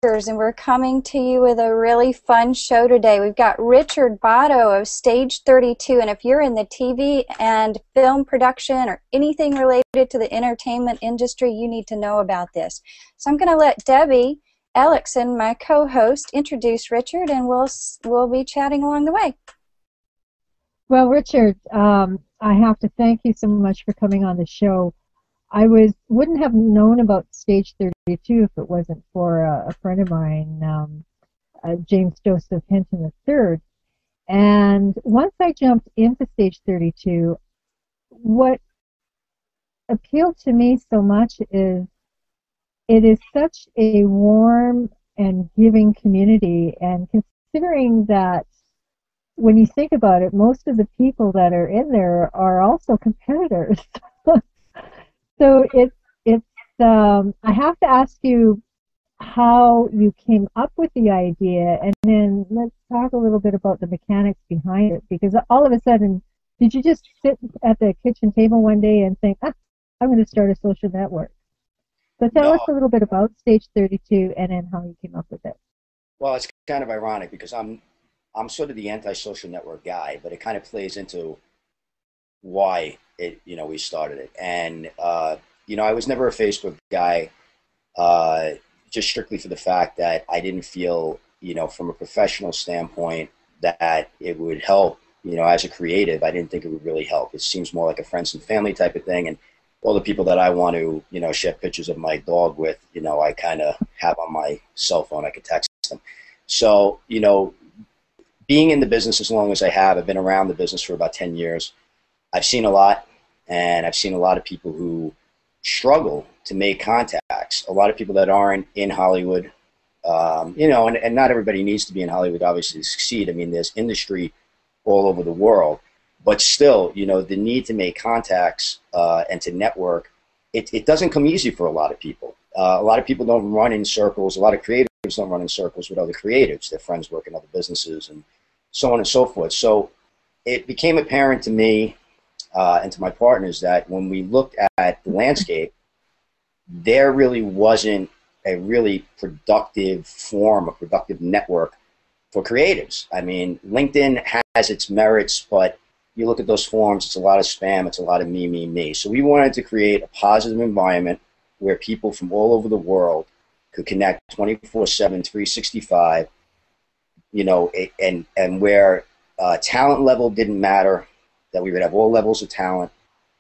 and we're coming to you with a really fun show today. We've got Richard Botto of Stage 32, and if you're in the TV and film production or anything related to the entertainment industry, you need to know about this. So I'm going to let Debbie Ellickson, my co-host, introduce Richard, and we'll be chatting along the way. Well, Richard, I have to thank you so much for coming on the show. I wouldn't have known about Stage 32 if it wasn't for a friend of mine, James Joseph Hinton III. And once I jumped into Stage 32, what appealed to me so much is it is such a warm and giving community, and considering that when you think about it, most of the people that are in there are also competitors. So I have to ask you how you came up with the idea, and then let's talk a little bit about the mechanics behind it, because all of a sudden, did you just sit at the kitchen table one day and think, I'm going to start a social network? So tell us a little bit about Stage 32 and then how you came up with it. Well, it's kind of ironic because I'm sort of the anti-social network guy, but it kind of plays into why we started it. And I was never a Facebook guy, just strictly for the fact that I didn't feel, from a professional standpoint, that it would help. As a creative, I didn't think it would really help. It seems more like a friends and family type of thing, and all the people that I want to, share pictures of my dog with, I kind of have on my cell phone. I could text them. So, being in the business as long as I have, I've been around the business for about 10 years. I've seen a lot, and I've seen a lot of people who struggle to make contacts. A lot of people that aren't in Hollywood, and not everybody needs to be in Hollywood, obviously, to succeed. I mean, there's industry all over the world, but still, the need to make contacts and to network, it doesn't come easy for a lot of people. A lot of people don't run in circles. A lot of creatives don't run in circles with other creatives. Their friends work in other businesses and so on and so forth. So it became apparent to me and to my partners that when we looked at the landscape, there really wasn't a really productive form, a productive network for creatives. I mean, LinkedIn has its merits, but you look at those forums, it's a lot of spam, it's a lot of me, me, me. So we wanted to create a positive environment where people from all over the world could connect 24/7, 365, and where talent level didn't matter, that we would have all levels of talent,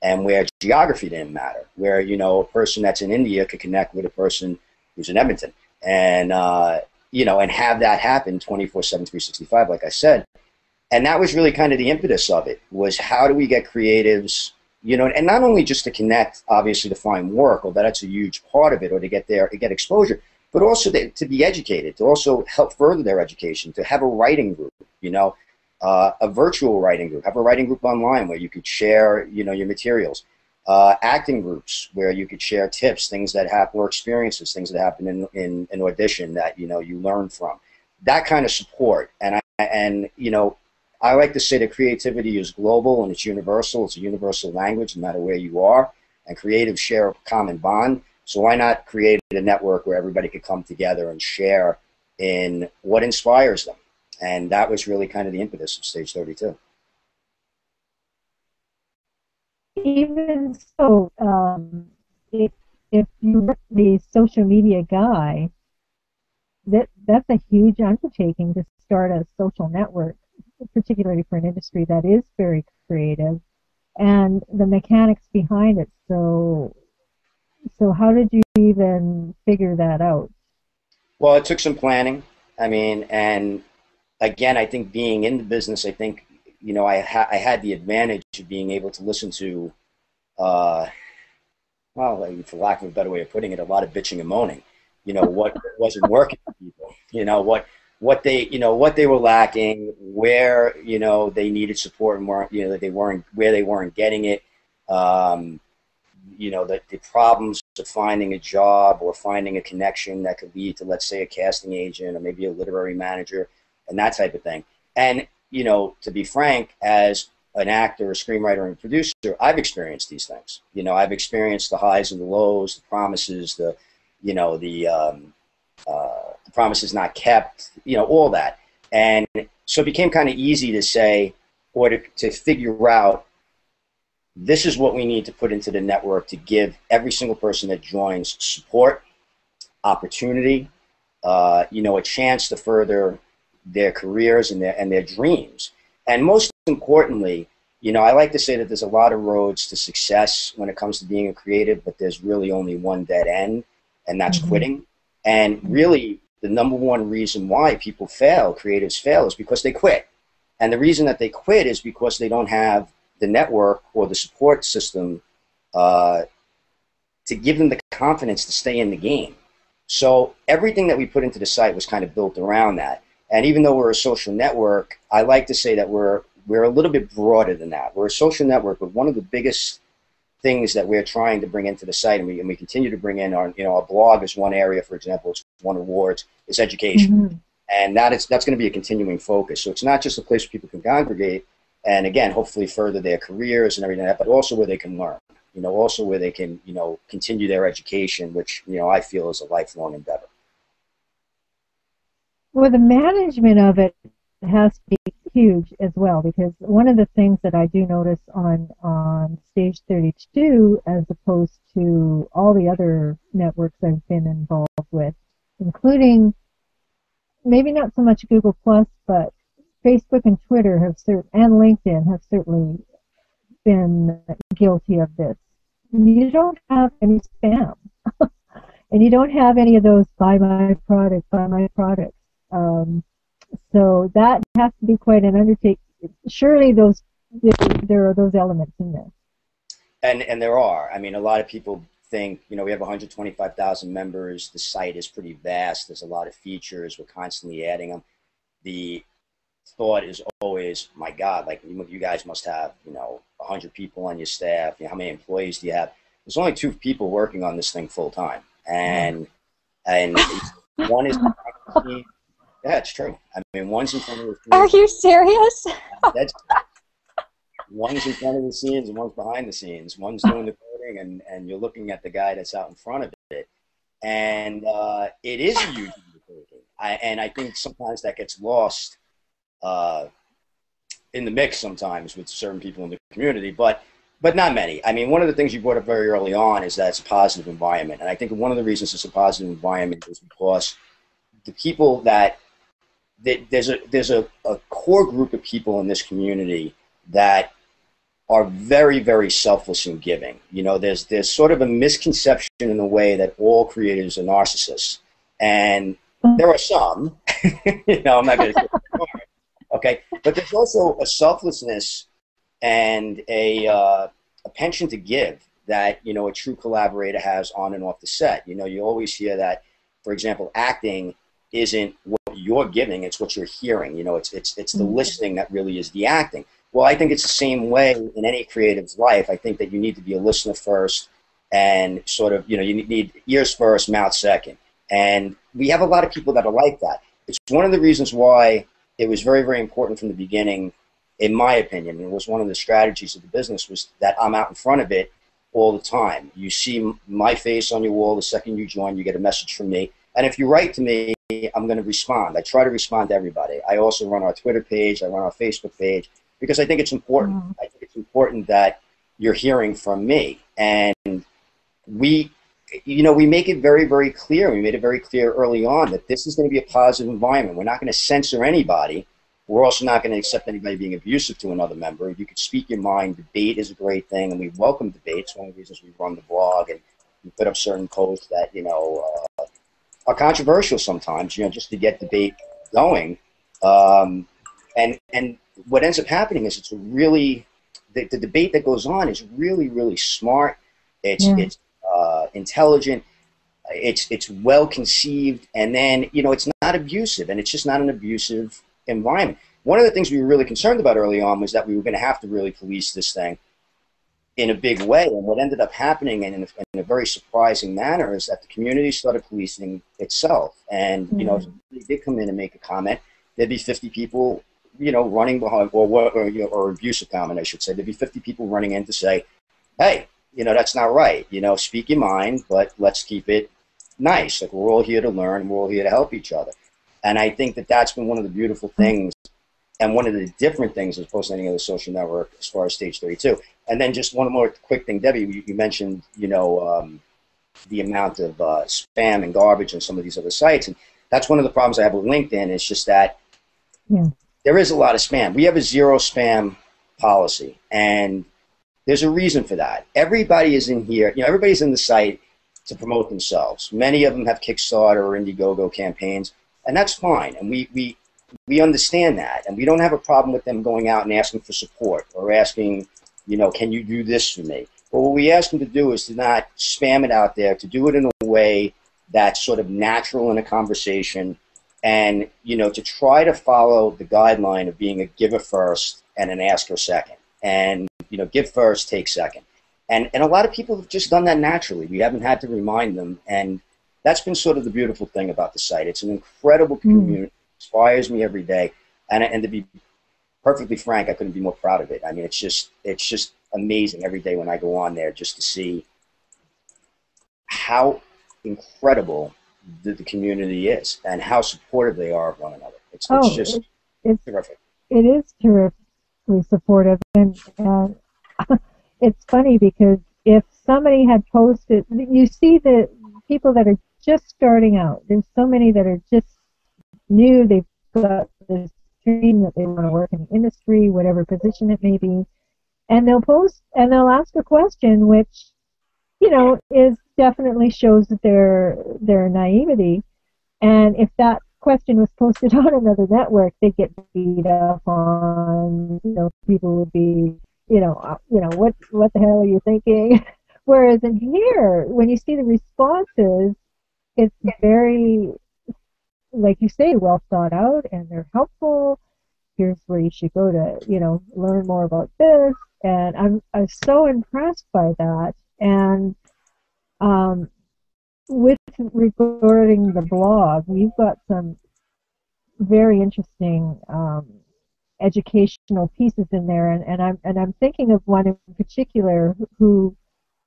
and where geography didn't matter, where, a person that's in India could connect with a person who's in Edmonton, and, and have that happen 24/7, 365, like I said. And that was really kind of the impetus of it, was how do we get creatives, and not only just to connect, obviously, to find work, although that's a huge part of it, or to get there, to get exposure, but also to be educated, to also help further their education, to have a writing group, a virtual writing group, have a writing group online where you could share, your materials, acting groups where you could share tips, things that happen, or experiences, things that happen in an audition that, you learn from. That kind of support. And I like to say that creativity is global and it's universal. It's a universal language no matter where you are, and creatives share a common bond. So why not create a network where everybody could come together and share in what inspires them? And that was really kind of the impetus of Stage 32. Even so, if you're the social media guy, that's a huge undertaking to start a social network, particularly for an industry that is very creative, and the mechanics behind it. So how did you even figure that out? Well, it took some planning. I mean, and again, I think being in the business, I think, I had the advantage of being able to listen to, well, for lack of a better way of putting it, a lot of bitching and moaning. What wasn't working for people. What they were lacking, where they needed support and weren't, where they weren't getting it. The problems of finding a job or finding a connection that could lead to, let's say, a casting agent or maybe a literary manager and that type of thing. And, to be frank, as an actor, a screenwriter, and producer, I've experienced these things. I've experienced the highs and the lows, the promises, the the promises not kept, all that. And so it became kind of easy to say, or to figure out, this is what we need to put into the network to give every single person that joins support, opportunity, a chance to further their careers and their dreams. And most importantly, I like to say that there's a lot of roads to success when it comes to being a creative, but there's really only one dead end, and that's quitting. And really, the number one reason why people fail, creatives fail, is because they quit. And the reason that they quit is because they don't have the network or the support system to give them the confidence to stay in the game. So everything that we put into the site was kind of built around that. And even though we're a social network, I like to say that we're a little bit broader than that. We're a social network, but one of the biggest things that we're trying to bring into the site, and we continue to bring in, our blog is one area, for example, it's won awards, is education. And that's going to be a continuing focus. So it's not just a place where people can congregate and, again, hopefully further their careers and everything like that, but also where they can learn, also where they can, continue their education, which, I feel is a lifelong endeavor. Well, the management of it has to be huge as well, because one of the things that I do notice on Stage 32, as opposed to all the other networks I've been involved with, including maybe not so much Google Plus, but Facebook and Twitter and LinkedIn have certainly been guilty of this. You don't have any spam, and you don't have any of those buy my product. So that has to be quite an undertaking. Surely there are those elements in there. And there are. I mean, a lot of people think, we have 125,000 members. The site is pretty vast. There's a lot of features. We're constantly adding them. The thought is always, my God, like you guys must have, 100 people on your staff. How many employees do you have? There's only 2 people working on this thing full time. And one is yeah, it's true. I mean, one's in front of the scenes. Are you serious? One's in front of the scenes and one's behind the scenes. One's doing the coding, and you're looking at the guy that's out in front of it. And it is a huge undertaking. And I think sometimes that gets lost in the mix sometimes with certain people in the community, but not many. I mean, one of the things you brought up very early on is that it's a positive environment. And I think one of the reasons it's a positive environment is because the people there's a core group of people in this community that are very, very selfless and giving. There's sort of a misconception in the way that all creatives are narcissists. And there are some, I'm not going to say okay, but there's also a selflessness and a penchant to give that, a true collaborator has on and off the set. You always hear that, for example, acting isn't what you're giving, it's what you're hearing. It's the listening that really is the acting. Well, I think it's the same way in any creative's life. I think that you need to be a listener first and sort of, you need ears first, mouth second. And we have a lot of people that are like that. It's one of the reasons why it was very, very important from the beginning, in my opinion. It was one of the strategies of the business was that I'm out in front of it all the time. You see my face on your wall the second you join, you get a message from me. And if you write to me, I'm going to respond. I try to respond to everybody. I also run our Twitter page. I run our Facebook page because I think it's important. I think it's important that you're hearing from me. And we make it very, very clear. We made it very clear early on that this is going to be a positive environment. We're not going to censor anybody. We're also not going to accept anybody being abusive to another member. You can speak your mind. Debate is a great thing, and we welcome debate. It's one of the reasons we run the blog and we put up certain posts that, are controversial sometimes, just to get debate going. And what ends up happening is the debate that goes on is really, really smart. It's intelligent. It's well conceived, and then it's not abusive, and it's just not an abusive environment. One of the things we were really concerned about early on was that we were going to have to really police this thing in a big way. And what ended up happening in a very surprising manner is that the community started policing itself. And, if they did come in and make a comment, there'd be 50 people, running behind, or abusive comment, I should say. There'd be 50 people running in to say, hey, that's not right. Speak your mind, but let's keep it nice. Like, we're all here to learn, and we're all here to help each other. And I think that that's been one of the beautiful things, and one of the different things as opposed to any other social network as far as Stage 32. And then just one more quick thing, Debbie, you mentioned, the amount of spam and garbage on some of these other sites. And that's one of the problems I have with LinkedIn. It's just that there is a lot of spam. We have a zero spam policy, and there's a reason for that. Everybody is in here, everybody's in the site to promote themselves. Many of them have Kickstarter or Indiegogo campaigns, and that's fine. And we understand that, and we don't have a problem with them going out and asking for support or asking, can you do this for me? But what we ask them to do is to not spam it out there, to do it in a way that's sort of natural in a conversation, and, to try to follow the guideline of being a giver first and an asker second. And, give first, take second. And a lot of people have just done that naturally. We haven't had to remind them, and that's been sort of the beautiful thing about the site. It's an incredible community. It inspires me every day. And to be perfectly frank, I couldn't be more proud of it. I mean, it's just amazing every day when I go on there just to see how incredible the community is and how supportive they are of one another. It's just terrific. It is terrifically supportive, and it's funny because if somebody had posted, you see the people that are just starting out. There's so many that are just new. They've got this dream that they want to work in the industry, whatever position it may be, and they'll post and they'll ask a question, which is definitely shows that their naivety. And if that question was posted on another network, they get beat up on. People would be, what the hell are you thinking? Whereas in here, when you see the responses, it's very, like you say, well thought out, and they're helpful. Here's where you should go to, learn more about this. And I'm so impressed by that. And with regarding the blog, you've got some very interesting educational pieces in there, and I'm thinking of one in particular who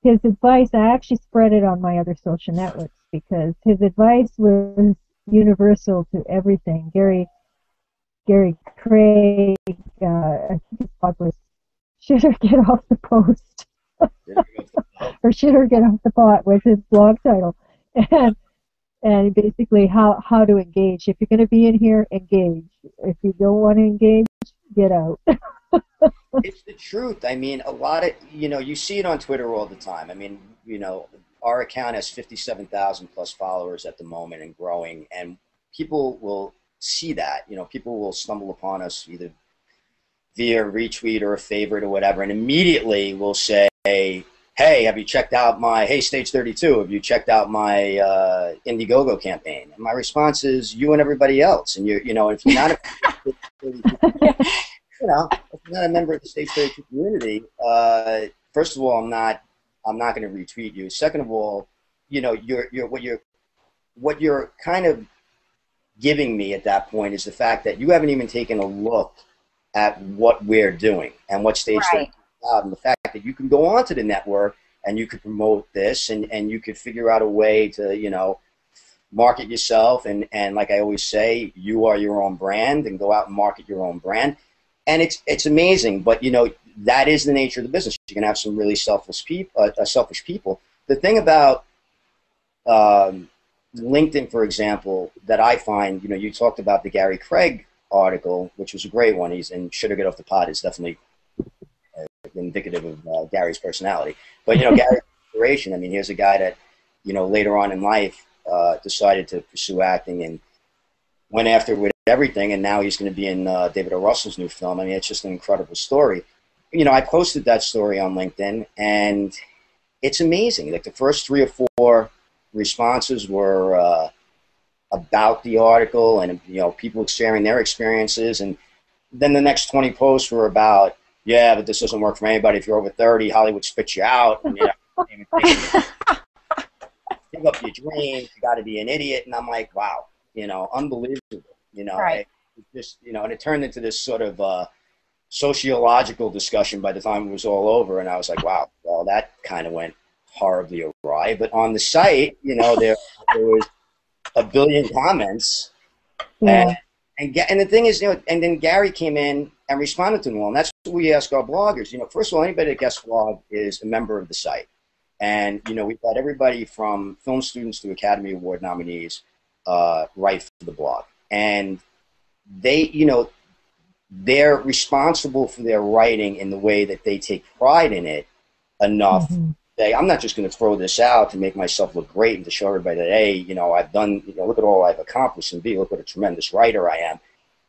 his advice, I actually spread it on my other social networks because his advice was universal to everything. Gary Craig, I think his blog was "Should Her Get Off the Post" or "Should Her Get Off the Pot" was his blog title, and basically how to engage. If you're going to be in here, engage. If you don't want to engage, get out. It's the truth. I mean, a lot of, you see it on Twitter all the time. I mean, our account has 57,000 plus followers at the moment and growing, and people will see that. People will stumble upon us either via retweet or a favorite or whatever, and immediately will say, hey, have you checked out my, Stage 32, have you checked out my Indiegogo campaign? And my response is, you and everybody else. And if you're not if you're not a member of the Stage 32 community, first of all, I'm not going to retweet you. Second of all, what you're kind of giving me at that point is the fact that you haven't even taken a look at what we're doing and what Stage 32 is about, and the fact that you can go onto the network and you could promote this and you could figure out a way to, market yourself, and like I always say, you are your own brand, and go out and market your own brand. And it's amazing, but that is the nature of the business. You can have some really selfish people. The thing about LinkedIn, for example, that I find, you talked about the Gary Craig article, which was a great one. He's in Should Her Get Off the Pot is definitely indicative of Gary's personality. But Gary's inspiration. I mean, here's a guy that later on in life decided to pursue acting and went after it with everything, and now he's going to be in David O. Russell's new film. I mean, it's just an incredible story. I posted that story on LinkedIn, and it's amazing. Like, the first 3 or 4 responses were about the article, and people sharing their experiences, and then the next 20 posts were about, yeah, but this doesn't work for anybody. If you're over 30, Hollywood spits you out. And, give up your dreams. You got to be an idiot. And I'm like, wow, unbelievable. Right. It just, and it turned into this sort of sociological discussion by the time it was all over. And I was like, wow, well, that kind of went horribly awry. But on the site, there was a billion comments, Yeah. and the thing is, and then Gary came in and responded to them all, and that's what we ask our bloggers. First of all, anybody that guest blog is a member of the site, and we've got everybody from film students to Academy Award nominees write for the blog, and they're responsible for their writing in the way that they take pride in it enough. Mm-hmm. I'm not just going to throw this out to make myself look great and to show everybody that, A, I've done, look at all I've accomplished, and B, look what a tremendous writer I am.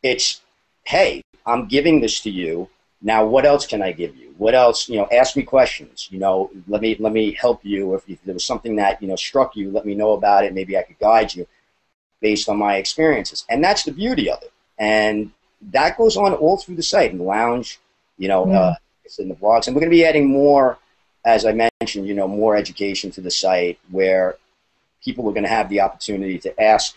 It's, hey, I'm giving this to you. Now, what else can I give you? What else, ask me questions, let me help you. If there was something that, struck you, let me know about it. Maybe I could guide you based on my experiences. And that's the beauty of it. And that goes on all through the site, in the lounge, it's in the blogs. And we're going to be adding more, as I mentioned, more education to the site, where people are going to have the opportunity to ask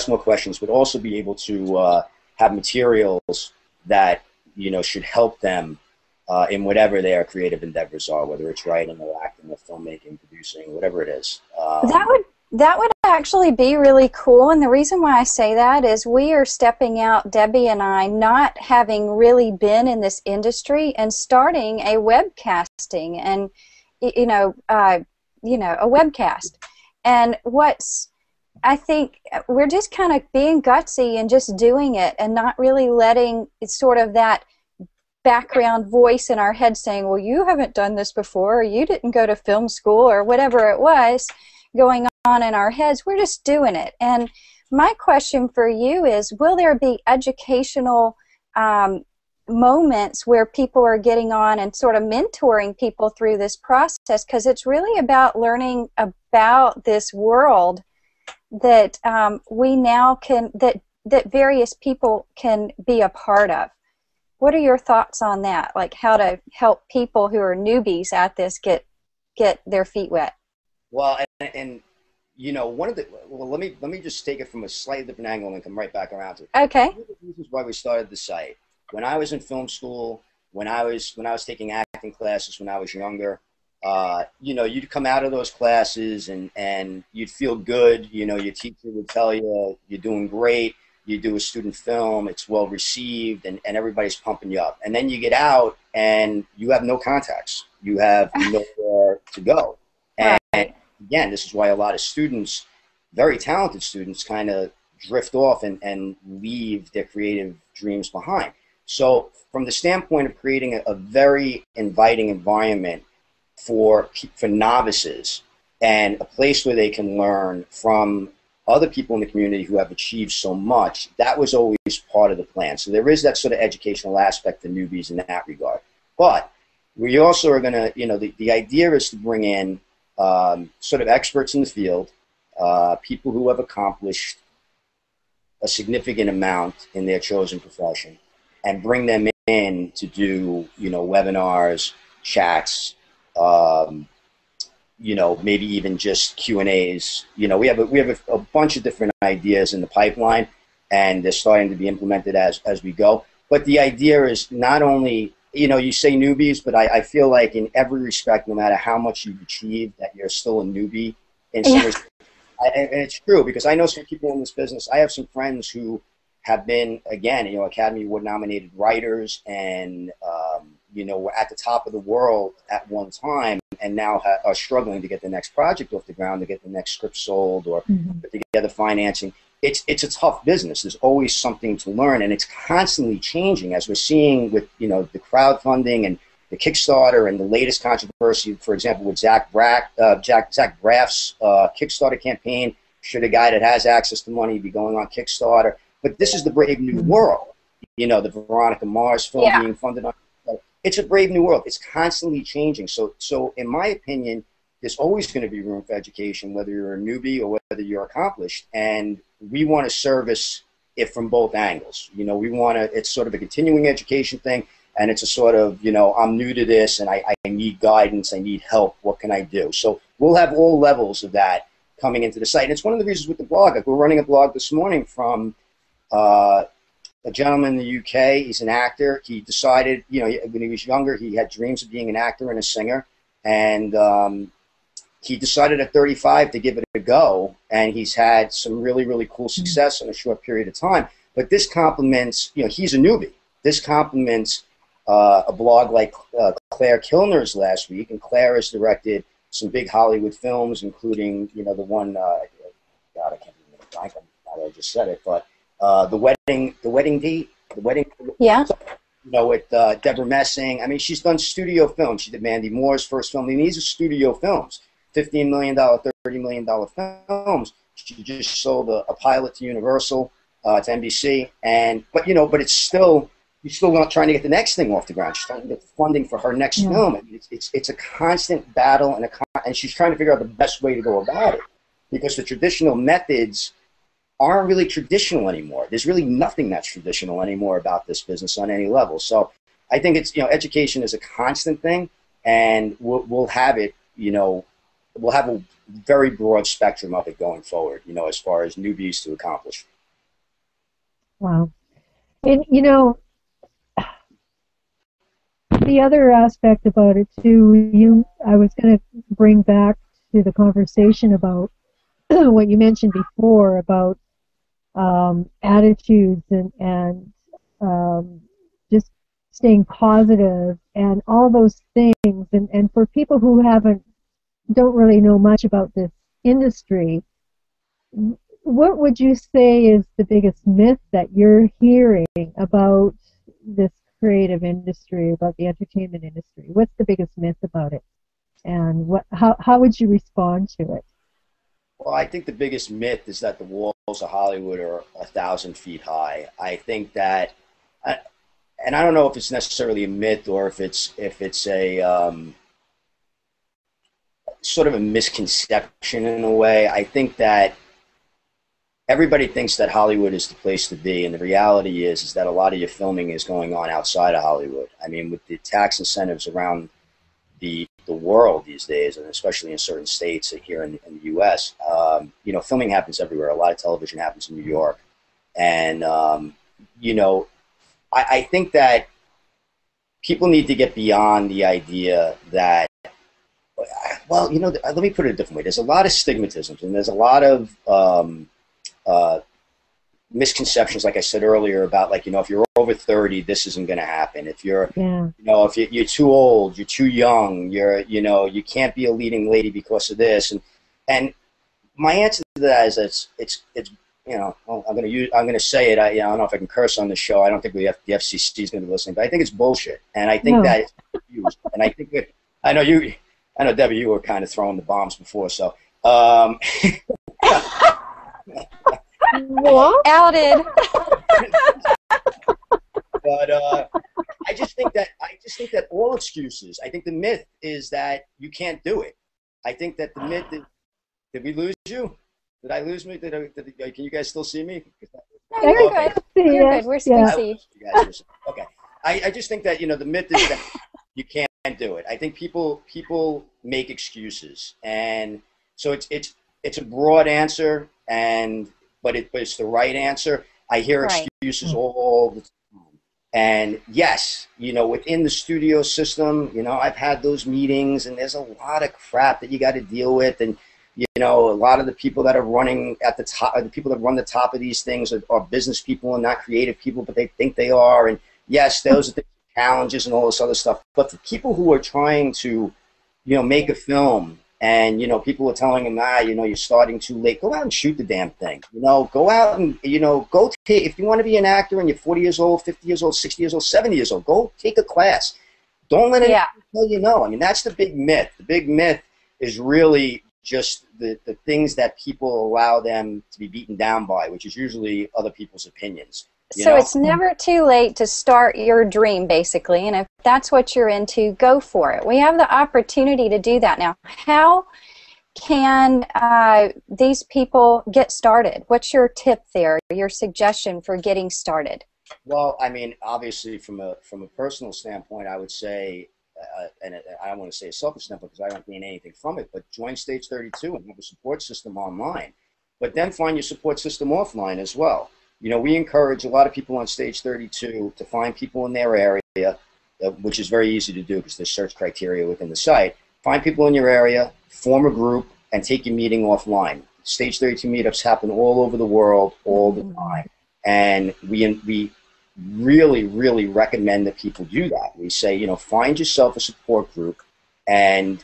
more questions, but also be able to have materials that, should help them in whatever their creative endeavors are, whether it's writing or acting or filmmaking, producing, whatever it is. That would actually be really cool, and the reason why I say that is we are stepping out, Debbie and I, not having really been in this industry and starting a webcasting and a webcast. And I think we're just kind of being gutsy and just doing it and not really letting sort of that background voice in our head saying, well, you haven't done this before, or you didn't go to film school, or whatever it was going on in our heads. We're just doing it. And my question for you is, will there be educational moments where people are getting on and sort of mentoring people through this process? Because it's really about learning about this world that we now that various people can be a part of. What are your thoughts on that? Like how to help people who are newbies at this get their feet wet? Well, and let me just take it from a slightly different angle and come right back around to it. Okay. One of the reasons why we started the site, when I was in film school, when I was taking acting classes when I was younger, you'd come out of those classes and you'd feel good. Your teacher would tell you you're doing great. You do a student film, it's well received, and everybody's pumping you up. And then you get out and you have no contacts. You have nowhere to go. And again, this is why a lot of students, very talented students, kind of drift off and leave their creative dreams behind. So from the standpoint of creating a very inviting environment for novices and a place where they can learn from other people in the community who have achieved so much, that was always part of the plan. So there is that sort of educational aspect to newbies in that regard. But we also are going to, the idea is to bring in sort of experts in the field, people who have accomplished a significant amount in their chosen profession, and bring them in to do, webinars, chats, maybe even just Q&As. We have a bunch of different ideas in the pipeline, and they're starting to be implemented as we go. But the idea is not only, you say newbies, but I feel like in every respect, no matter how much you've achieved, that you're still a newbie in some respect. And it's true, because I know some people in this business. I have some friends who have been, again, Academy Award nominated writers, and were at the top of the world at one time, and now are struggling to get the next project off the ground, to get the next script sold, or put together financing. It's a tough business. There's always something to learn, and it's constantly changing, as we're seeing with the crowdfunding and the Kickstarter and the latest controversy, for example, with Zach Braff's Kickstarter campaign. Should a guy that has access to money be going on Kickstarter? But this is the brave new world. The Veronica Mars film being funded on. It's a brave new world. It's constantly changing. So in my opinion, there's always going to be room for education, whether you're a newbie or whether you're accomplished. And we want to service it from both angles. We want to, it's sort of a continuing education thing. And it's a sort of, I'm new to this and I need guidance. I need help. What can I do? So we'll have all levels of that coming into the site. And it's one of the reasons with the blog. Like, we're running a blog this morning from a gentleman in the UK. He's an actor. He decided, when he was younger, he had dreams of being an actor and a singer. and he decided at 35 to give it a go, and he's had some really, really cool success in a short period of time. But this complements, he's a newbie. This complements a blog like Claire Kilner's last week, and Claire has directed some big Hollywood films, including, the one, God, I can't remember the blank, I just said it, but the wedding, Yeah. with Deborah Messing. I mean, she's done studio films. She did Mandy Moore's first film. I mean, these are studio films, $15 million, $30 million films. She just sold a pilot to Universal, to NBC, but it's still, you're still not trying to get the next thing off the ground. She's trying to get funding for her next film. I mean, it's a constant battle, and she's trying to figure out the best way to go about it, because the traditional methods aren't really traditional anymore. There's really nothing that's traditional anymore about this business on any level. So I think it's, education is a constant thing, and we'll have it, we'll have a very broad spectrum of it going forward, as far as newbies to accomplish. Wow. And, the other aspect about it too, I was going to bring back to the conversation about what you mentioned before about attitudes and just staying positive and all those things. And for people who don't really know much about this industry, what would you say is the biggest myth that you're hearing about this creative industry, about the entertainment industry? What's the biggest myth about it? And how would you respond to it? Well, I think the biggest myth is that the walls of Hollywood are 1,000 feet high. I think that, and I don't know if it's necessarily a myth or if it's a sort of a misconception in a way. I think that everybody thinks that Hollywood is the place to be, and the reality is that a lot of your filming is going on outside of Hollywood. I mean, with the tax incentives around the world these days, and especially in certain states here in the U.S., filming happens everywhere. A lot of television happens in New York. And, I think that people need to get beyond the idea that, well, let me put it a different way. There's a lot of stigmatisms, and there's a lot of misconceptions, like I said earlier, about if you're over 30, this isn't going to happen. If you're, if you're too old, you're too young, you can't be a leading lady because of this. And my answer to that is it's well, I'm going to say it. I don't know if I can curse on the show. I don't think the FCC is going to be listening, but I think it's bullshit. And I think that it's confused. And I think that, I know Debbie, you were kind of throwing the bombs before, so. What? Outed. But I just think that all excuses. I think the myth is that you can't do it. I think that the myth is, did we lose you? Did I lose me? Can you guys still see me? No, you're good. You're good. We're still see. Okay. I just think that the myth is that you can't do it. I think people make excuses, and so it's a broad answer, but it's the right answer. I hear excuses all the time. And yes, within the studio system, I've had those meetings, and there's a lot of crap that you got to deal with. And, a lot of the people that are running at the top, the people that run the top of these things are business people and not creative people, but they think they are. And yes, those are the challenges and all this other stuff. But the people who are trying to, make a film, and, people are telling them, you're starting too late. Go out and shoot the damn thing. Go out and, if you want to be an actor and you're 40 years old, 50 years old, 60 years old, 70 years old, go take a class. Don't let anyone tell you no. I mean, that's the big myth. The big myth is really just the things that people allow them to be beaten down by, which is usually other people's opinions. So it's never too late to start your dream, basically, and if that's what you're into, go for it. We have the opportunity to do that now. How can these people get started? What's your tip there, your suggestion for getting started? Well, I mean, obviously, from a personal standpoint, I would say, and I don't want to say a selfish standpoint because I don't gain anything from it, but join Stage 32 and have a support system online. But then find your support system offline as well. We encourage a lot of people on Stage 32 to find people in their area, which is very easy to do because there's search criteria within the site, find people in your area, form a group, and take your meeting offline. Stage 32 meetups happen all over the world all the time. And we really, really recommend that people do that. We say, you know, find yourself a support group and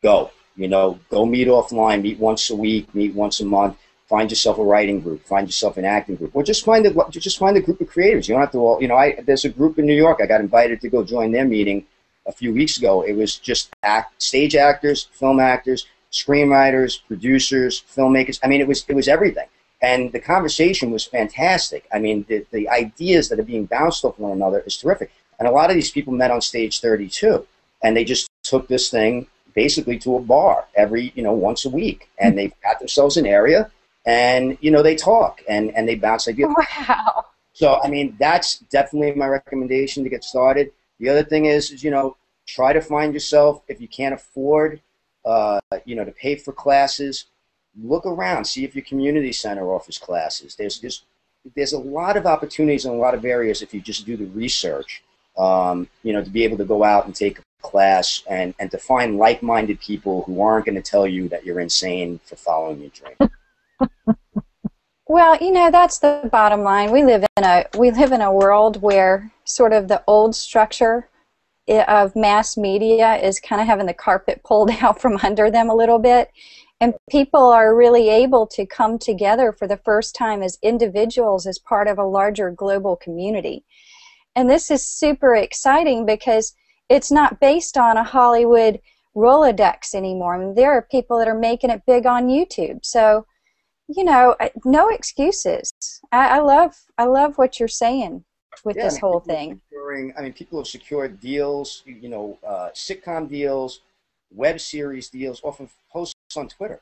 go. You know, go meet offline, meet once a week, meet once a month. Find yourself a writing group, find yourself an acting group, or just find a group of creators. You don't have to all, you know, there's a group in New York. I got invited to go join their meeting a few weeks ago. It was just stage actors, film actors, screenwriters, producers, filmmakers. I mean, it was everything. And the conversation was fantastic. I mean, the ideas that are being bounced off one another is terrific. And a lot of these people met on Stage 32, and they just took this thing basically to a bar every, you know, once a week. And they've got themselves an area, and, you know, they talk, and they bounce ideas. Wow. So, I mean, that's definitely my recommendation to get started. The other thing is, you know, try to find yourself, if you can't afford, you know, to pay for classes, look around, see if your community center offers classes. There's a lot of opportunities in a lot of areas if you just do the research, you know, to be able to go out and take a class and to find like-minded people who aren't going to tell you that you're insane for following your dream. Well, you know, that's the bottom line. We live in a world where sort of the old structure of mass media is kind of having the carpet pulled out from under them a little bit, and people are really able to come together for the first time as individuals as part of a larger global community. And this is super exciting because it's not based on a Hollywood Rolodex anymore. I mean, there are people that are making it big on YouTube. So, you know, no excuses. I love what you're saying with this whole thing. I mean, people have secured deals, you know, sitcom deals, web series deals off of posts on Twitter.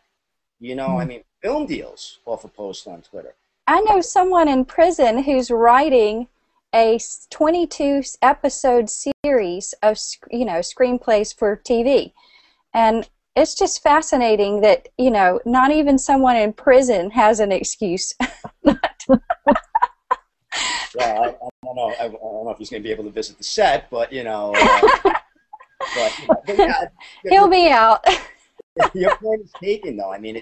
You know, I mean, film deals off of posts on Twitter. I know someone in prison who's writing a 22-episode series of, you know, screenplays for TV. And it's just fascinating that, you know, not even someone in prison has an excuse. Yeah, I don't know. I don't know if he's going to be able to visit the set, but, you know. But yeah, He'll be out. Your point is taken, though. I mean,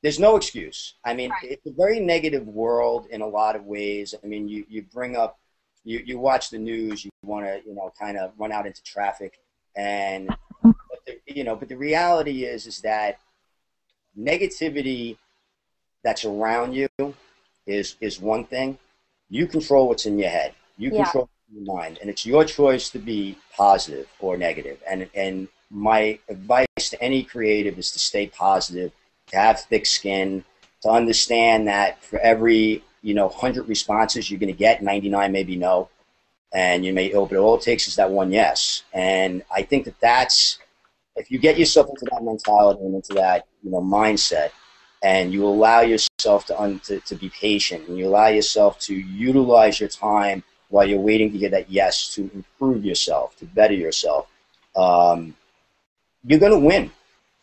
there's no excuse. I mean, Right. It's a very negative world in a lot of ways. I mean, you bring up, you watch the news, you want to, you know, kind of run out into traffic, and but the reality is that negativity that's around you is one thing. You control what's in your head. You control your mind, and it's your choice to be positive or negative. And my advice to any creative is to stay positive, to have thick skin, to understand that for every 100 responses you're going to get, 99 maybe no, and you may but all it takes is that one yes. And I think that's if you get yourself into that mentality and into that mindset, and you allow yourself to be patient, and you allow yourself to utilize your time while you're waiting to get that yes to improve yourself, to better yourself, you're going to win.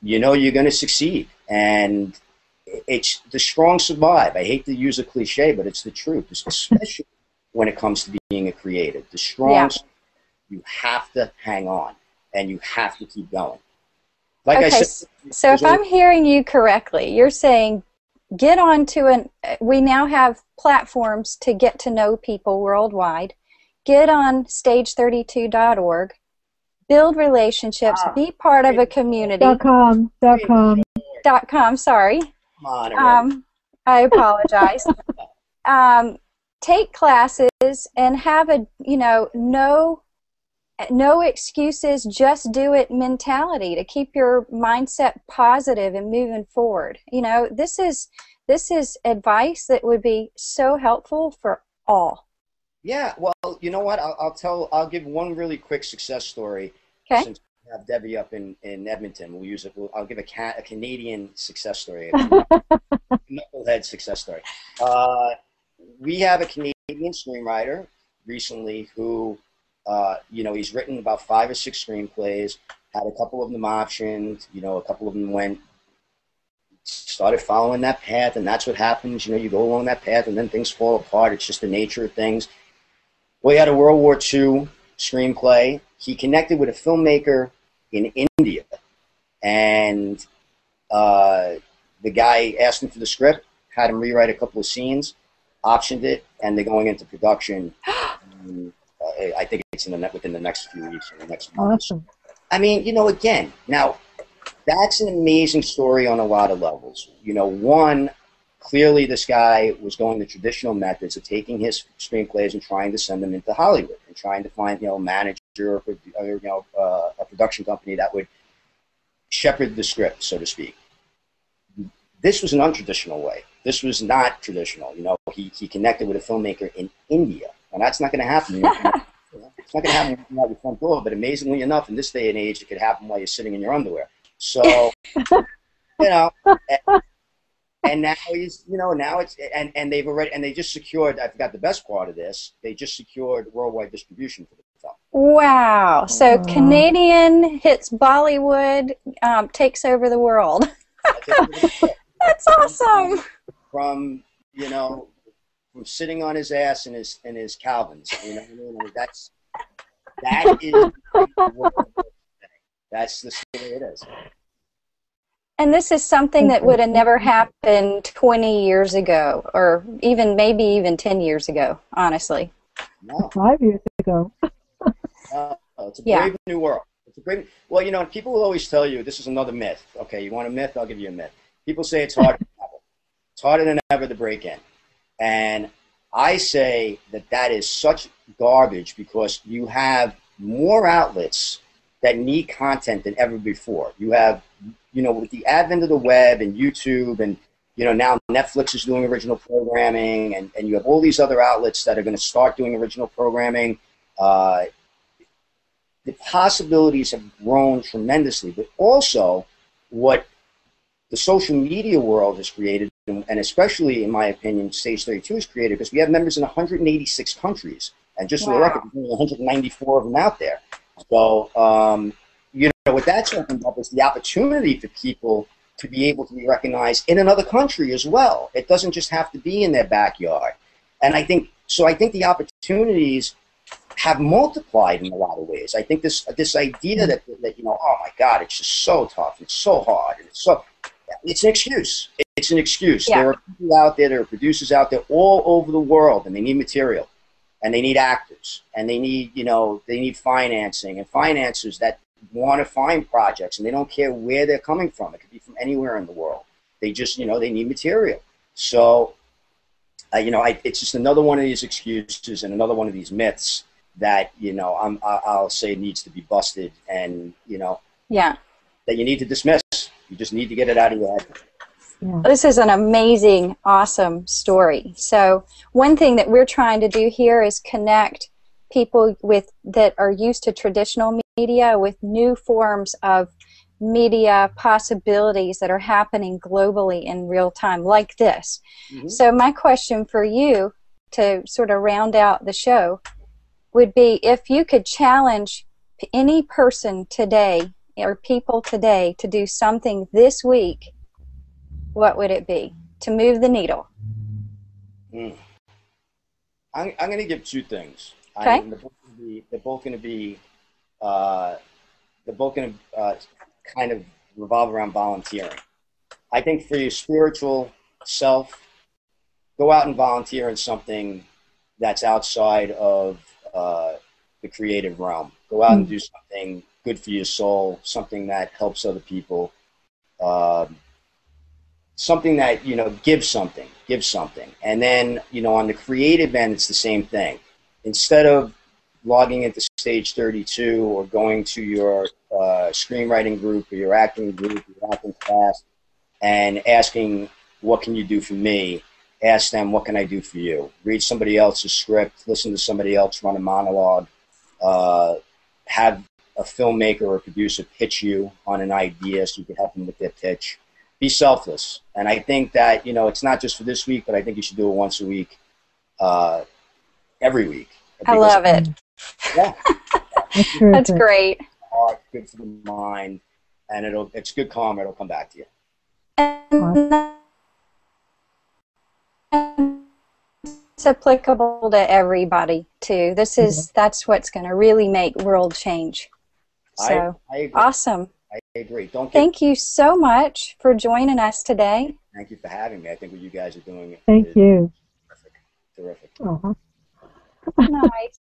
You're going to succeed. And it's the strong survive. I hate to use a cliche, but it's the truth, especially when it comes to being a creative. The strong, you have to hang on, and you have to keep going. Like I said, so if I'm hearing you correctly, you're saying get on to we now have platforms to get to know people worldwide. Get on stage32.org, build relationships, be part of a community. .com. Sorry. Come on, I apologize. Take classes and have a no excuses, just do it mentality to keep your mindset positive and moving forward. This is advice that would be so helpful for all. Yeah, well, you know what? I'll give one really quick success story. Okay. Since we have Debbie up in Edmonton, we'll use it. I'll give a Canadian success story, a knucklehead success story. We have a Canadian screenwriter recently who, he's written about 5 or 6 screenplays, had a couple of them optioned, a couple of them started following that path, and that's what happens. You go along that path, and then things fall apart. It's just the nature of things. Well, he had a World War II screenplay. He connected with a filmmaker in India, and the guy asked him for the script, had him rewrite a couple of scenes, optioned it, and they're going into production. I think it's within the next few weeks or the next month. Awesome. I mean, again, now that's an amazing story on a lot of levels. One, clearly this guy was going the traditional methods of taking his screenplays and trying to send them into Hollywood and trying to find, a manager or a production company that would shepherd the script, so to speak. This was an untraditional way. This was not traditional. He connected with a filmmaker in India, and that's not going to happen. It's not going to happen out your front door, but amazingly enough, in this day and age, it could happen while you're sitting in your underwear. So, and now he's, now it's, and they just secured, I forgot the best part of this, they just secured worldwide distribution for the film. Wow. So Canadian hits Bollywood, takes over the world. That's awesome. From sitting on his ass in his Calvins, that is that's the way it is. And this is something that would have never happened 20 years ago, or maybe even 10 years ago, honestly. No. 5 years ago. It's a brave new world. It's a great. Well, people will always tell you this is another myth. Okay, you want a myth? I'll give you a myth. People say it's harder than ever. It's harder than ever to break in. And I say that is such garbage because you have more outlets that need content than ever before. You have, with the advent of the web and YouTube and, now Netflix is doing original programming and you have all these other outlets that are going to start doing original programming. The possibilities have grown tremendously, but also what the social media world has created, and especially, in my opinion, Stage 32 has created, because we have members in 186 countries, and just for the record, there's only 194 of them out there. So, what that's opened up is the opportunity for people to be able to be recognized in another country as well. It doesn't just have to be in their backyard. And I think the opportunities have multiplied in a lot of ways. I think this idea that oh my God, it's just so tough, it's so hard, and it's an excuse. It's an excuse. Yeah. There are people out there, there are producers out there all over the world, and they need material, and they need actors, and they need financing, and financiers that want to find projects, and they don't care where they're coming from. It could be from anywhere in the world. They just, they need material. So, it's just another one of these excuses and another one of these myths that, I'll say needs to be busted and, that you need to dismiss. You just need to get it out of your head. Yeah. This is an amazing, awesome story. So one thing that we're trying to do here is connect people that are used to traditional media with new forms of media possibilities that are happening globally in real time, like this. Mm-hmm. So my question for you, to sort of round out the show, would be if you could challenge any person today or people today to do something this week, what would it be to move the needle? I'm going to give two things. Okay. They're both going to kind of revolve around volunteering. I think for your spiritual self, go out and volunteer in something that's outside of the creative realm. Go out and do something good for your soul, something that helps other people, something that, gives something. And then, on the creative end, it's the same thing. Instead of logging into Stage 32 or going to your screenwriting group or your acting group, your acting class, and asking, what can you do for me? Ask them, what can I do for you? Read somebody else's script, listen to somebody else run a monologue, have a filmmaker or producer pitch you on an idea so you can help them with their pitch. Be selfless. And I think that, it's not just for this week, but I think you should do it once a week, every week. I love it. Yeah. That's great. Heart, good for the mind, and it's good karma. It'll come back to you. And it's applicable to everybody too. That's what's going to really make world change. So, I agree. awesome. I agree. Don't get. Thank you so much for joining us today. Thank you for having me. I think what you guys are doing Thank is you. terrific. Terrific. Uh-huh. Nice.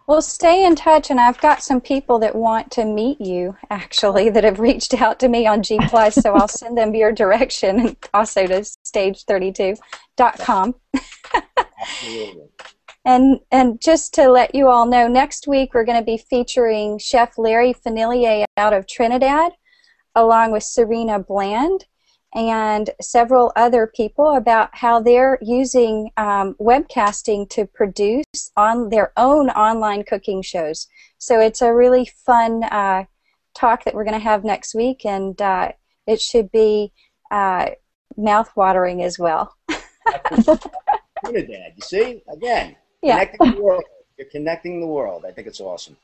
Well, stay in touch, and I've got some people that want to meet you, actually, that have reached out to me on G+, so I'll send them your direction, and also to stage32.com. Absolutely. And just to let you all know, next week we're going to be featuring Chef Larry Fanillier out of Trinidad, along with Serena Bland and several other people, about how they're using webcasting to produce on their own online cooking shows. So it's a really fun talk that we're going to have next week, and it should be mouth-watering as well. Trinidad, you see? Again, Yeah. connecting the world. You're connecting the world. I think it's awesome.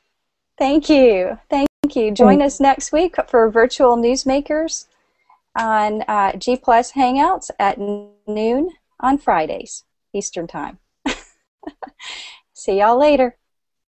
Thank you. Thank you. Join us next week for virtual Newsmakers on G Plus Hangouts at noon on Fridays, Eastern Time. See y'all later.